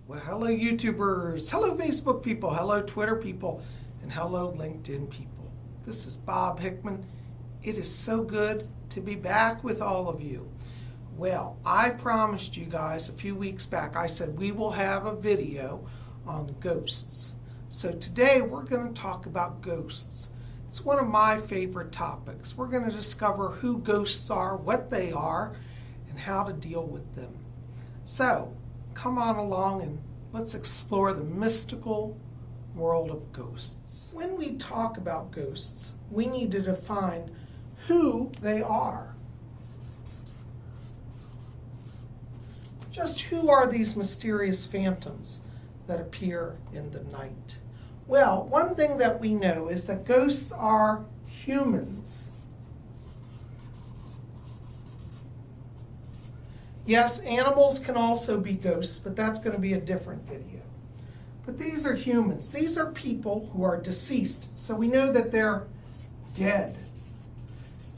Well, hello YouTubers, hello Facebook people, hello Twitter people, and hello LinkedIn people. This is Bob Hickman. It is so good to be back with all of you. Well, I promised you guys a few weeks back, I said we will have a video on ghosts. So today we're going to talk about ghosts. It's one of my favorite topics. We're going to discover who ghosts are, what they are, and how to deal with them. So, come on along and let's explore the mystical world of ghosts. When we talk about ghosts, we need to define who they are. Just who are these mysterious phantoms that appear in the night? Well, one thing that we know is that ghosts are humans. Yes, animals can also be ghosts, but that's going to be a different video. But these are humans. These are people who are deceased. So we know that they're dead.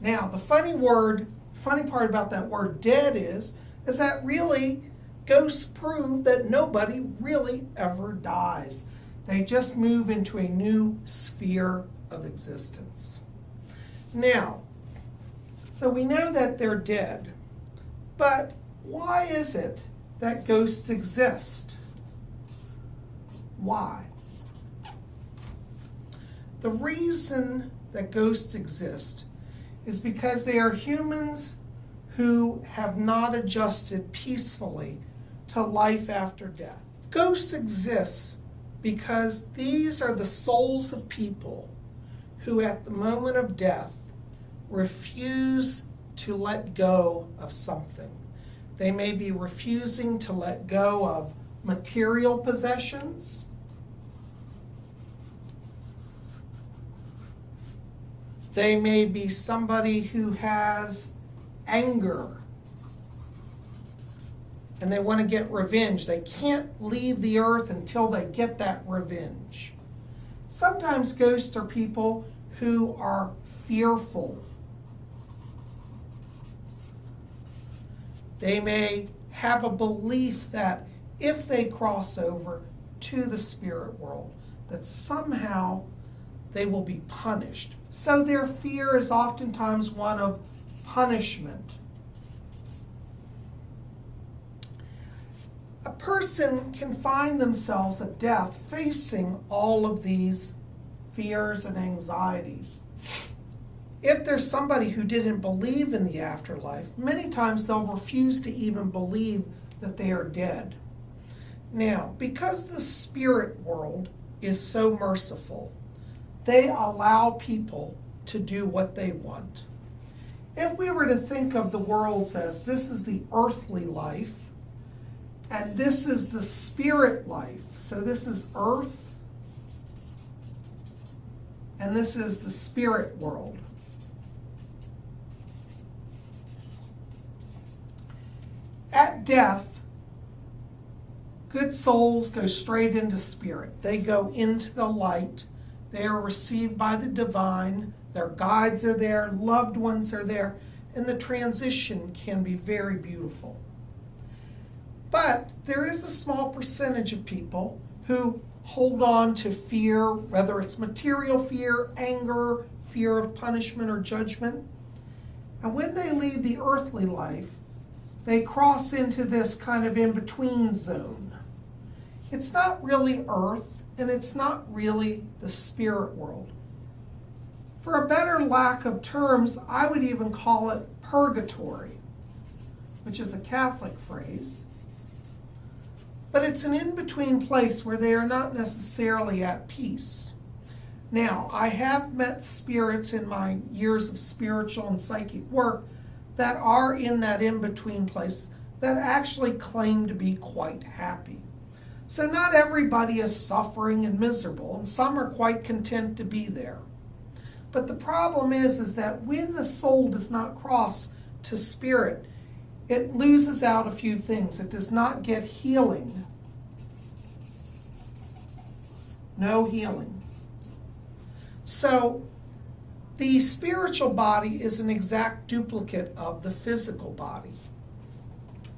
Now, the funny part about that word dead is that really ghosts prove that nobody really ever dies. They just move into a new sphere of existence. Now, so we know that they're dead, but why is it that ghosts exist? Why? The reason that ghosts exist is because they are humans who have not adjusted peacefully to life after death. Ghosts exist because these are the souls of people who at the moment of death refuse to let go of something. They may be refusing to let go of material possessions. They may be somebody who has anger and they want to get revenge. They can't leave the earth until they get that revenge. Sometimes ghosts are people who are fearful. They may have a belief that if they cross over to the spirit world, that somehow they will be punished. So their fear is oftentimes one of punishment. A person can find themselves at death facing all of these fears and anxieties. If there's somebody who didn't believe in the afterlife, many times they'll refuse to even believe that they are dead. Now, because the spirit world is so merciful, they allow people to do what they want. If we were to think of the worlds as this is the earthly life, and this is the spirit life, so this is earth, and this is the spirit world. At death, good souls go straight into spirit. They go into the light. They are received by the divine. Their guides are there. Loved ones are there. And the transition can be very beautiful. But there is a small percentage of people who hold on to fear, whether it's material fear, anger, fear of punishment or judgment. And when they leave the earthly life, they cross into this kind of in-between zone. It's not really earth, and it's not really the spirit world. For a better lack of terms, I would even call it purgatory, which is a Catholic phrase. But it's an in-between place where they are not necessarily at peace. Now, I have met spirits in my years of spiritual and psychic work that are in that in-between place that actually claim to be quite happy. So not everybody is suffering and miserable, and some are quite content to be there. But the problem is that when the soul does not cross to spirit, it loses out a few things. It does not get healing. No healing. So the spiritual body is an exact duplicate of the physical body.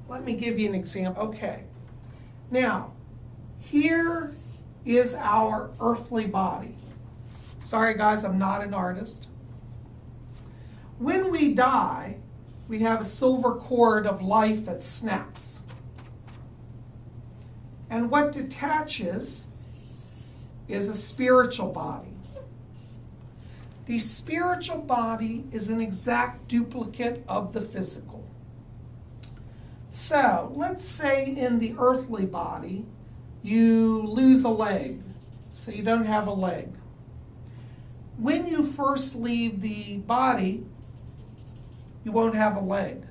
Let me give you an example. Okay. Now, Here is our earthly body. Sorry guys, I'm not an artist. When we die, we have a silver cord of life that snaps. And what detaches is a spiritual body. The spiritual body is an exact duplicate of the physical. So, let's say in the earthly body, you lose a leg, so you don't have a leg. When you first leave the body, you won't have a leg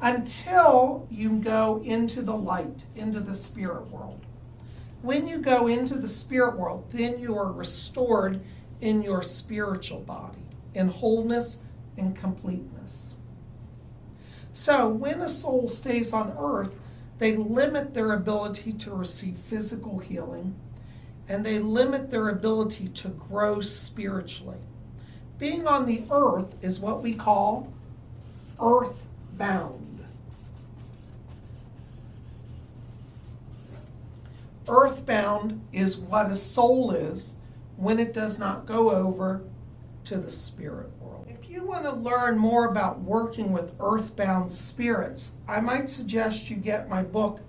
until you go into the light, into the spirit world. When you go into the spirit world, then you are restored in your spiritual body, in wholeness and completeness. So when a soul stays on earth, they limit their ability to receive physical healing, and they limit their ability to grow spiritually. Being on the earth is what we call earthbound. Earthbound is what a soul is when it does not go over to the spirit world. If you want to learn more about working with earthbound spirits, I might suggest you get my book,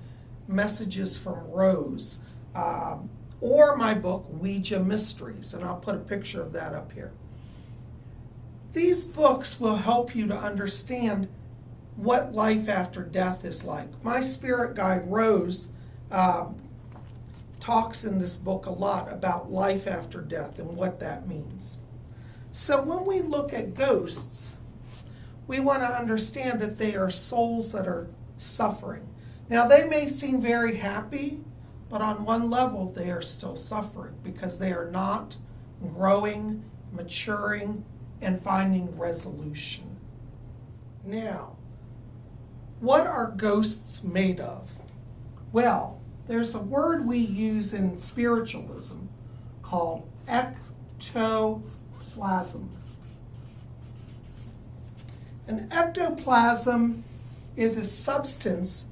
Messages from Rose, or my book, Ouija Mysteries, and I'll put a picture of that up here. These books will help you to understand what life after death is like. My spirit guide, Rose, talks in this book a lot about life after death and what that means. So when we look at ghosts, we want to understand that they are souls that are suffering. Now they may seem very happy, but on one level they are still suffering because they are not growing, maturing, and finding resolution. Now, what are ghosts made of? Well, there's a word we use in spiritualism called ectoplasm. An ectoplasm is a substance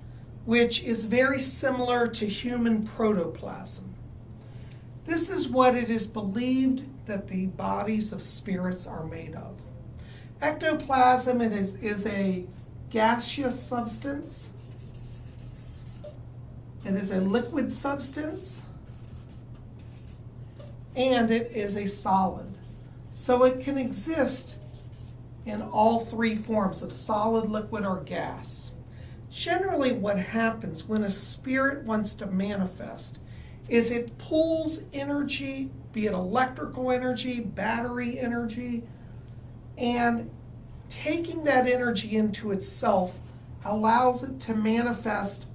which is very similar to human protoplasm. This is what it is believed that the bodies of spirits are made of. Ectoplasm is a gaseous substance. It is a liquid substance, and it is a solid. So it can exist in all three forms of solid, liquid, or gas. Generally what happens when a spirit wants to manifest is it pulls energy, be it electrical energy, battery energy, and taking that energy into itself allows it to manifest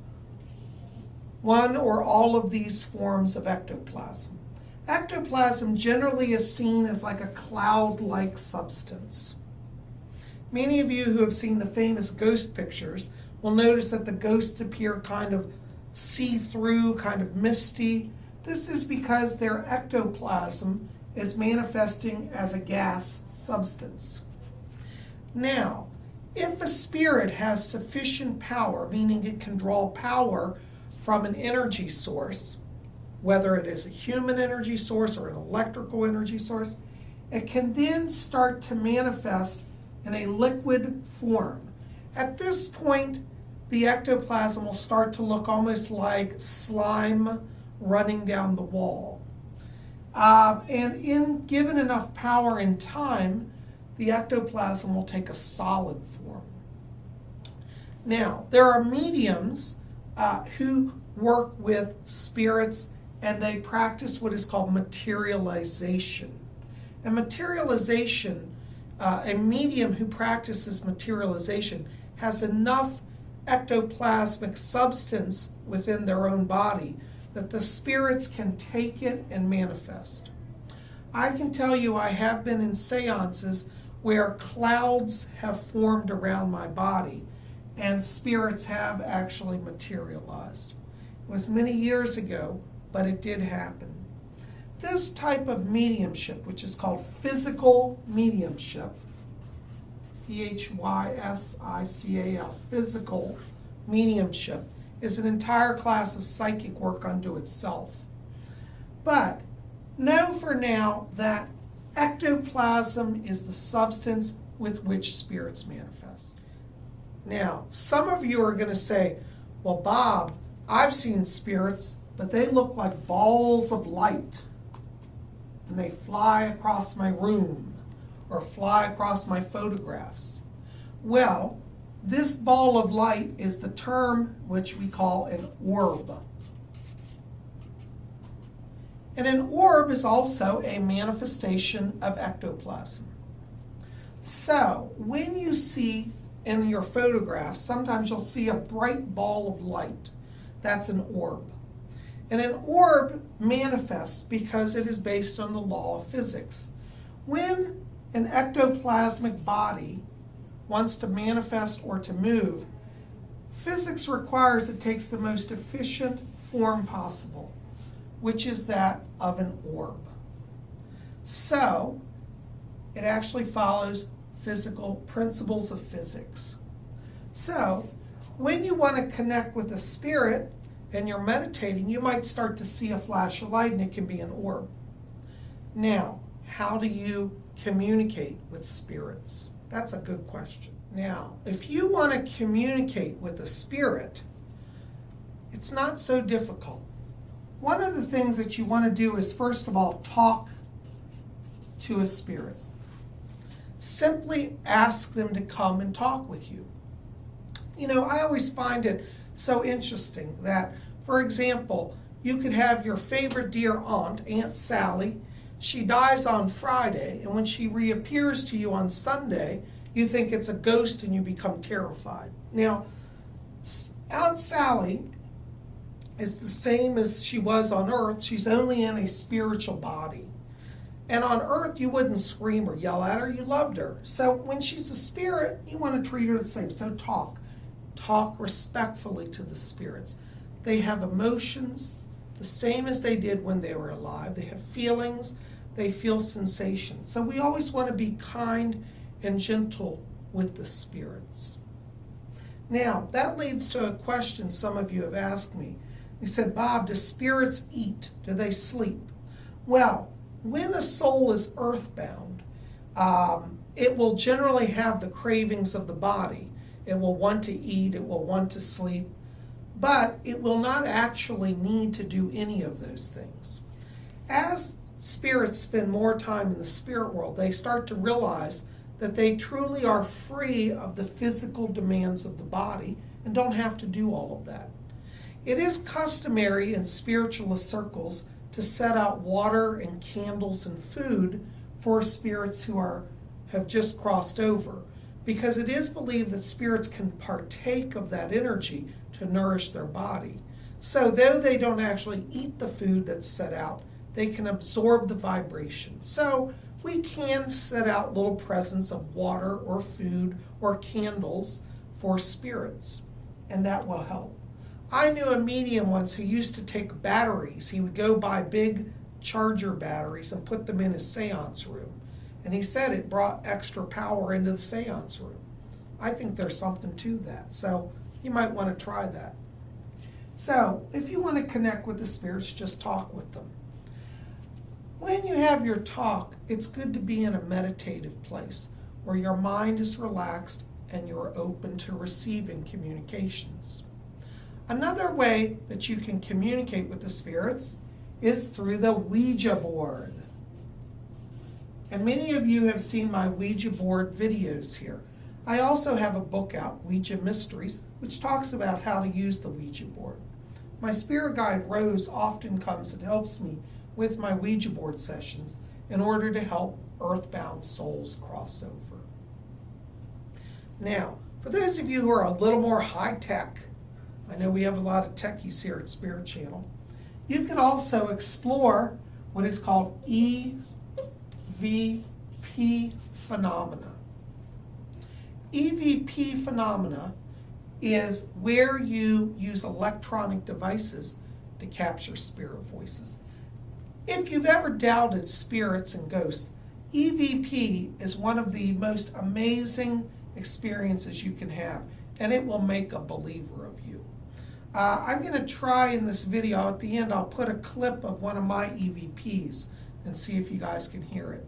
one or all of these forms of ectoplasm. Ectoplasm generally is seen as like a cloud-like substance. Many of you who have seen the famous ghost pictures will notice that the ghosts appear kind of see-through, kind of misty. This is because their ectoplasm is manifesting as a gas substance. Now, if a spirit has sufficient power, meaning it can draw power from an energy source, whether it is a human energy source or an electrical energy source, it can then start to manifest in a liquid form. At this point, the ectoplasm will start to look almost like slime running down the wall. And given enough power and time, the ectoplasm will take a solid form. Now, there are mediums who work with spirits, and they practice what is called materialization. And materialization, a medium who practices materialization has enough ectoplasmic substance within their own body that the spirits can take it and manifest. I can tell you I have been in seances where clouds have formed around my body and spirits have actually materialized. It was many years ago, but it did happen. This type of mediumship, which is called physical mediumship, P-H-Y-S-I-C-A-L, physical mediumship, is an entire class of psychic work unto itself. But know for now that ectoplasm is the substance with which spirits manifest. Now, some of you are going to say, well, Bob, I've seen spirits, but they look like balls of light, and they fly across my room or fly across my photographs. Well, this ball of light is the term which we call an orb. And an orb is also a manifestation of ectoplasm. So, when you see in your photographs, sometimes you'll see a bright ball of light. That's an orb. And an orb manifests because it is based on the law of physics. When an ectoplasmic body wants to manifest or to move, physics requires it takes the most efficient form possible, which is that of an orb. So, it actually follows physical principles of physics. So, when you want to connect with a spirit and you're meditating, you might start to see a flash of light and it can be an orb. Now, how do you communicate with spirits? That's a good question. Now, if you want to communicate with a spirit, it's not so difficult. One of the things that you want to do is, first of all, talk to a spirit. Simply ask them to come and talk with you. You know, I always find it so interesting that, for example, you could have your favorite dear aunt, Aunt Sally. She dies on Friday, and when she reappears to you on Sunday, you think it's a ghost and you become terrified. Now, Aunt Sally is the same as she was on Earth. She's only in a spiritual body. And on Earth, you wouldn't scream or yell at her. You loved her. So when she's a spirit, you want to treat her the same. So talk. Talk respectfully to the spirits. They have emotions the same as they did when they were alive. They have feelings. They feel sensations. So we always want to be kind and gentle with the spirits. Now, that leads to a question some of you have asked me. You said, Bob, do spirits eat? Do they sleep? Well, when a soul is earthbound, it will generally have the cravings of the body. It will want to eat, it will want to sleep, but it will not actually need to do any of those things. As spirits spend more time in the spirit world, they start to realize that they truly are free of the physical demands of the body and don't have to do all of that. It is customary in spiritualist circles to set out water and candles and food for spirits who have just crossed over, because it is believed that spirits can partake of that energy to nourish their body. So though they don't actually eat the food that's set out, they can absorb the vibration. So we can set out little presents of water or food or candles for spirits, and that will help. I knew a medium once who used to take batteries. He would go buy big charger batteries and put them in his seance room. And he said it brought extra power into the seance room. I think there's something to that. So you might want to try that. So if you want to connect with the spirits, just talk with them. When you have your talk, it's good to be in a meditative place where your mind is relaxed and you're open to receiving communications. Another way that you can communicate with the spirits is through the Ouija board. And many of you have seen my Ouija board videos here. I also have a book out, Ouija Mysteries, which talks about how to use the Ouija board. My spirit guide, Rose, often comes and helps me with my Ouija board sessions in order to help earthbound souls cross over. Now, for those of you who are a little more high-tech, I know we have a lot of techies here at Spirit Channel, you can also explore what is called EVP phenomena. EVP phenomena is where you use electronic devices to capture spirit voices. If you've ever doubted spirits and ghosts, EVP is one of the most amazing experiences you can have, and it will make a believer of you. I'm going to try in this video, at the end, I'll put a clip of one of my EVPs and see if you guys can hear it.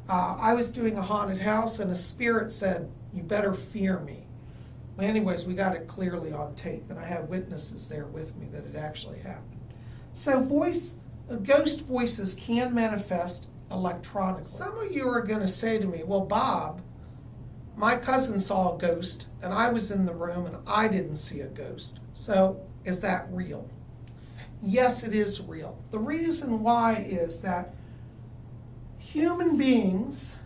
I was doing a haunted house and a spirit said, "You better fear me." Well, anyways, we got it clearly on tape, and I had witnesses there with me that it actually happened. So ghost voices can manifest electronically. Some of you are going to say to me, "Well, Bob, my cousin saw a ghost and I was in the room and I didn't see a ghost. So is that real?" Yes, it is real. The reason why is that human beings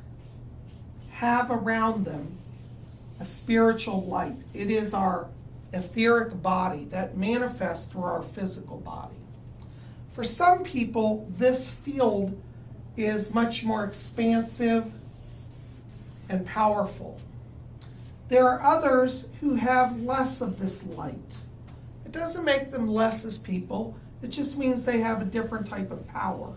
have around them a spiritual light. It is our etheric body that manifests through our physical body. For some people, this field is much more expansive and powerful. There are others who have less of this light. It doesn't make them less as people, it just means they have a different type of power.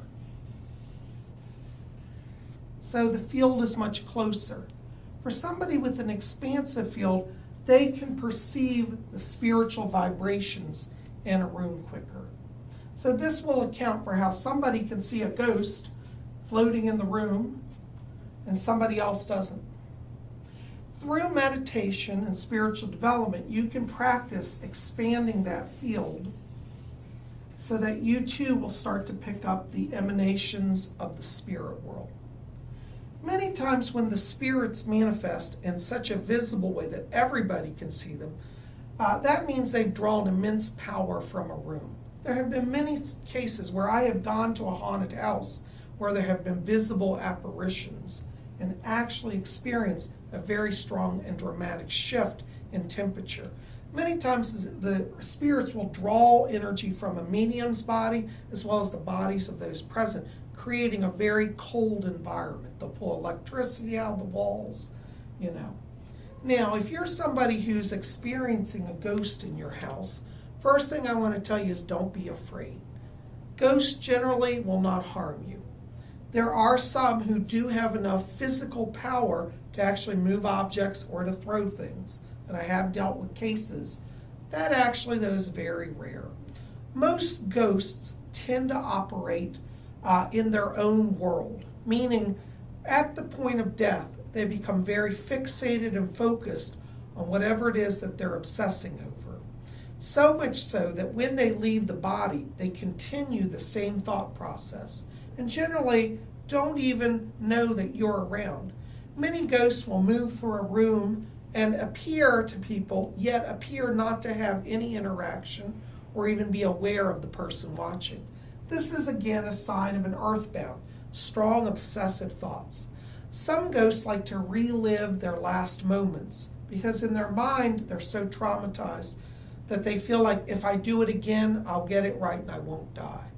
So the field is much closer. For somebody with an expansive field, they can perceive the spiritual vibrations in a room quicker. So this will account for how somebody can see a ghost floating in the room and somebody else doesn't. Through meditation and spiritual development, you can practice expanding that field so that you too will start to pick up the emanations of the spirit world. Many times when the spirits manifest in such a visible way that everybody can see them, that means they've drawn immense power from a room. There have been many cases where I have gone to a haunted house where there have been visible apparitions and actually experienced a very strong and dramatic shift in temperature. Many times the spirits will draw energy from a medium's body as well as the bodies of those present, creating a very cold environment. They'll pull electricity out of the walls, you know. Now, if you're somebody who's experiencing a ghost in your house, first thing I want to tell you is don't be afraid. Ghosts generally will not harm you. There are some who do have enough physical power to actually move objects or to throw things. And I have dealt with cases that actually, though, is very rare. Most ghosts tend to operate in their own world, meaning at the point of death, they become very fixated and focused on whatever it is that they're obsessing over. So much so that when they leave the body, they continue the same thought process and generally don't even know that you're around. Many ghosts will move through a room and appear to people, yet appear not to have any interaction or even be aware of the person watching. This is again a sign of an earthbound, strong obsessive thoughts. Some ghosts like to relive their last moments because in their mind they're so traumatized that they feel like if I do it again, I'll get it right and I won't die.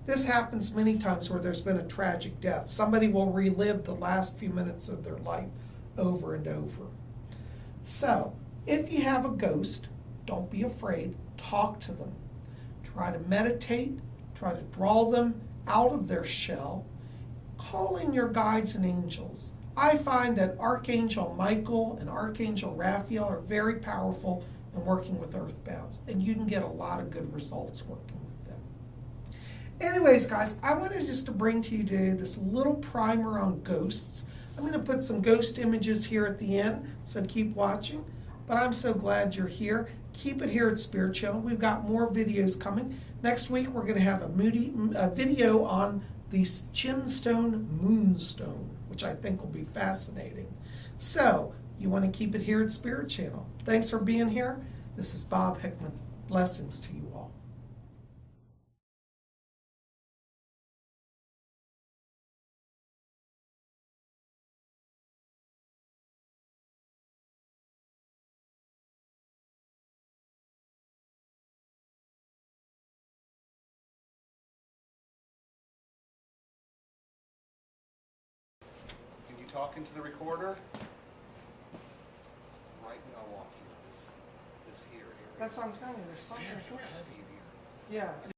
This happens many times where there's been a tragic death. Somebody will relive the last few minutes of their life over and over. So, if you have a ghost, don't be afraid, talk to them. Try to meditate, try to draw them out of their shell. Call in your guides and angels. I find that Archangel Michael and Archangel Raphael are very powerful in working with earthbounds, and you can get a lot of good results working with them. Anyways, guys, I wanted just to bring to you today this little primer on ghosts. I'm going to put some ghost images here at the end, so keep watching. But I'm so glad you're here. Keep it here at Spirit Channel. We've got more videos coming. Next week, we're going to have a video on the gemstone moonstone, which I think will be fascinating. So, you want to keep it here at Spirit Channel. Thanks for being here. This is Bob Hickman. Blessings to you all. Can you talk into the recorder? Right now, I'll walk you this here area. That's what I'm telling you. There's something Very here. heavy in here. Yeah.